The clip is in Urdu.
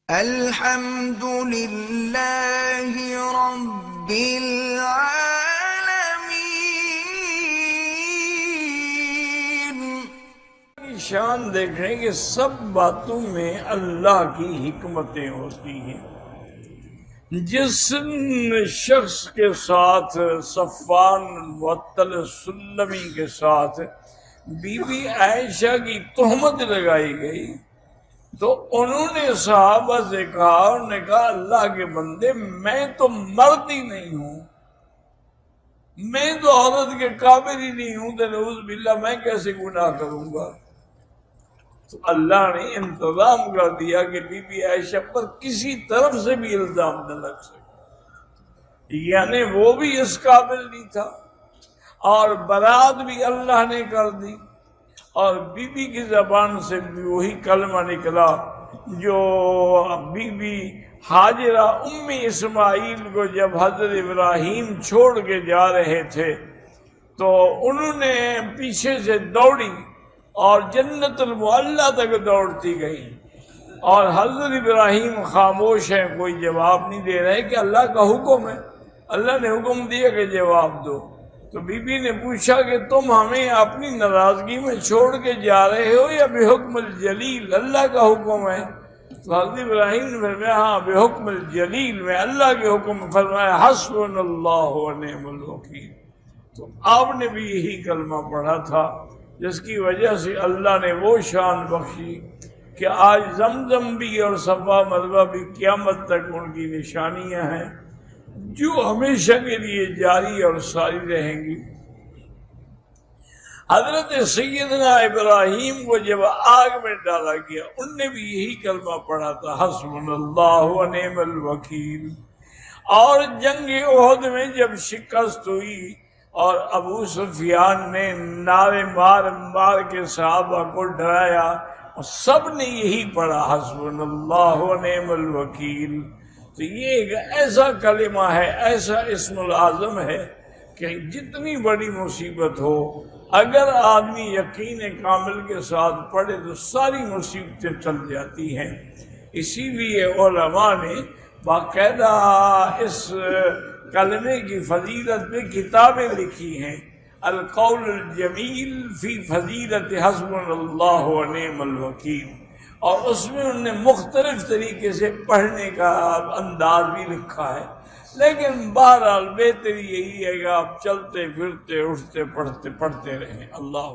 الحمد للہ رب العالمین۔ شان دیکھیں کہ سب باتوں میں اللہ کی حکمتیں ہوتی ہیں۔ جس شخص کے ساتھ صفوان معطل سلمی کے ساتھ بی بی عائشہ کی تہمت لگائی گئی تو انہوں نے صحابہ سے کہا، انہوں نے کہا اللہ کے بندے میں تو مرد ہی نہیں ہوں، میں تو عورت کے قابل ہی نہیں ہوں، تو نعوذ باللہ میں کیسے گناہ کروں گا؟ تو اللہ نے انتظام کر دیا کہ بی بی عائشہ پر کسی طرف سے بھی الزام نہ لگ سکے، یعنی وہ بھی اس قابل نہیں تھا، اور برات بھی اللہ نے کر دی، اور بی بی کی زبان سے بھی وہی کلمہ نکلا جو بی بی ہاجرہ ام اسماعیل کو جب حضرت ابراہیم چھوڑ کے جا رہے تھے تو انہوں نے پیچھے سے دوڑی اور جنت المعلیٰ تک دوڑتی گئی، اور حضرت ابراہیم خاموش ہیں، کوئی جواب نہیں دے رہے کہ اللہ کا حکم ہے، اللہ نے حکم دیا کہ جواب دو۔ تو بی بی نے پوچھا کہ تم ہمیں اپنی ناراضگی میں چھوڑ کے جا رہے ہو یا بحکم الجلیل، اللہ کا حکم ہے؟ تو حضرت ابراہیم نے فرمایا ہاں بحکم الجلیل، میں اللہ کے حکم، فرمایا حسبنا اللہ ونعم الوکیل۔ تو آپ نے بھی یہی کلمہ پڑھا تھا، جس کی وجہ سے اللہ نے وہ شان بخشی کہ آج زمزم بھی اور صفا مروہ بھی قیامت تک ان کی نشانیاں ہیں جو ہمیشہ کے لیے جاری اور ساری رہیں گی۔ حضرت سیدنا ابراہیم کو جب آگ میں ڈالا گیا ان نے بھی یہی کلمہ پڑھا تھا، حسبنا اللہ ونعم الوکیل۔ اور جنگ احد میں جب شکست ہوئی اور ابو سفیان نے نعرے مار مار کے صحابہ کو ڈرایا، سب نے یہی پڑھا حسبنا اللہ ونعم الوکیل۔ تو یہ ایک ایسا کلمہ ہے، ایسا اسم العظم ہے کہ جتنی بڑی مصیبت ہو اگر آدمی یقین کامل کے ساتھ پڑھے تو ساری مصیبتیں ٹل جاتی ہیں۔ اسی لیے علماء نے باقاعدہ اس کلمے کی فضیلت پہ کتابیں لکھی ہیں، القول الجمیل فی فضیلت حسبنا اللہ ونعم الوکیل، اور اس میں انہوں نے مختلف طریقے سے پڑھنے کا انداز بھی لکھا ہے، لیکن بہرحال بہتر یہی ہے کہ آپ چلتے پھرتے اٹھتے پڑھتے رہیں۔ اللہ